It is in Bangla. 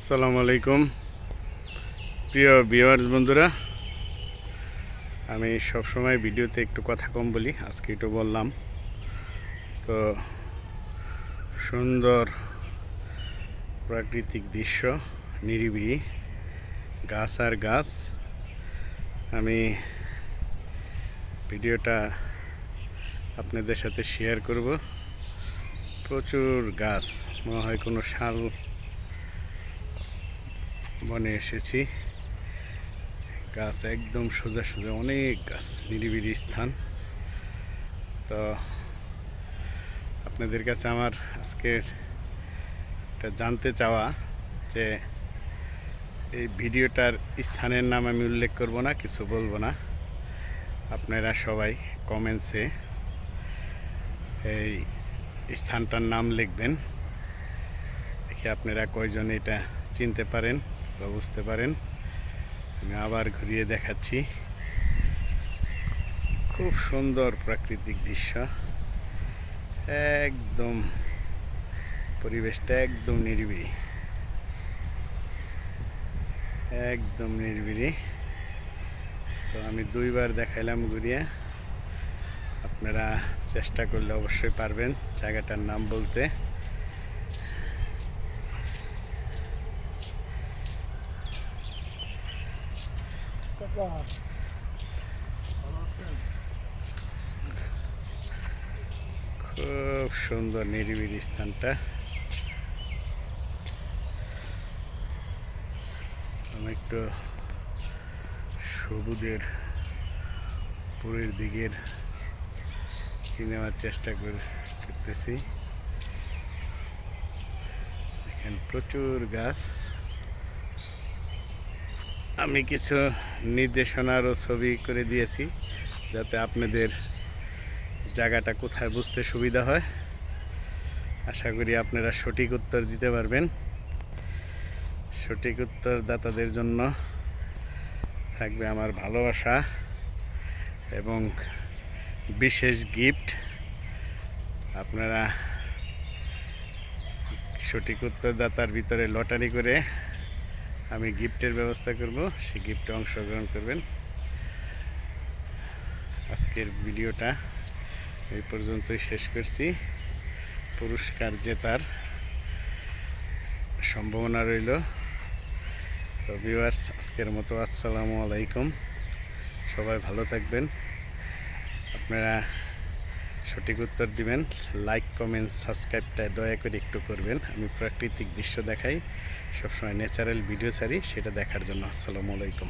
আসসালামু আলাইকুম প্রিয় ভিউয়ার্স বন্ধুরা, আমি সবসময় ভিডিওতে একটু কথা কম বলি, আজকে একটু বললাম। তো সুন্দর প্রাকৃতিক দৃশ্য, নিরিবিলি গাছ আর গাছ। আমি ভিডিওটা আপনাদের সাথে শেয়ার করব। প্রচুর গাছ, মনে হয় কোনো শাল বনে এসেছি। গাছ একদম সোজা সোজা, অনেক গাছ, নিরিবিলি স্থান। তো আপনাদের কাছে আমার আজকের এটা জানতে চাওয়া যে এই ভিডিওটার স্থানের নাম আমি উল্লেখ করব না, কিছু বলবো না। আপনারা সবাই কমেন্টসে এই স্থানটার নাম লিখবেন, দেখি আপনারা কয়জন এটা চিনতে পারেন বা বুঝতে পারেন। আমি আবার ঘুরিয়ে দেখাচ্ছি। খুব সুন্দর প্রাকৃতিক দৃশ্য, একদম পরিবেশটা একদম নিরিবিলি, একদম নিরিবিলি। তো আমি দুইবার দেখাইলাম ঘুরিয়ে, আপনারা চেষ্টা করলে অবশ্যই পারবেন জায়গাটার নাম বলতে। খুব সুন্দর নিরিবিলি স্থানটা। আমি একটু সবুজের পুরের দিকের নেওয়ার চেষ্টা করতেছি। দেখেন প্রচুর গাছ। আমি কিছু নির্দেশনারও ছবি করে দিয়েছি, যাতে আপনাদের জায়গাটা কোথায় বুঝতে সুবিধা হয়। আশা করি আপনারা সঠিক উত্তর দিতে পারবেন। সঠিক উত্তরদাতাদের জন্য থাকবে আমার ভালোবাসা এবং বিশেষ গিফট। আপনারা সঠিক উত্তরদাতার ভিতরে লটারি করে আমি গিফটের ব্যবস্থা করব, সেই গিফটে অংশগ্রহণ করবেন। আজকের ভিডিওটা এই পর্যন্তই শেষ করছি। পুরস্কার জেতার সম্ভাবনা রইল। তো ভিউয়ার্স, আজকের মতো আসসালামু আলাইকুম। সবাই ভালো থাকবেন। আপনারা সঠিক উত্তর দিবেন। লাইক, কমেন্ট, সাবস্ক্রাইবটা দয়া করে একটু করবেন। আমি প্রাকৃতিক দৃশ্য দেখাই, সবসময় ন্যাচারাল ভিডিও ছাড়ি, সেটা দেখার জন্য। আসসালামু আলাইকুম।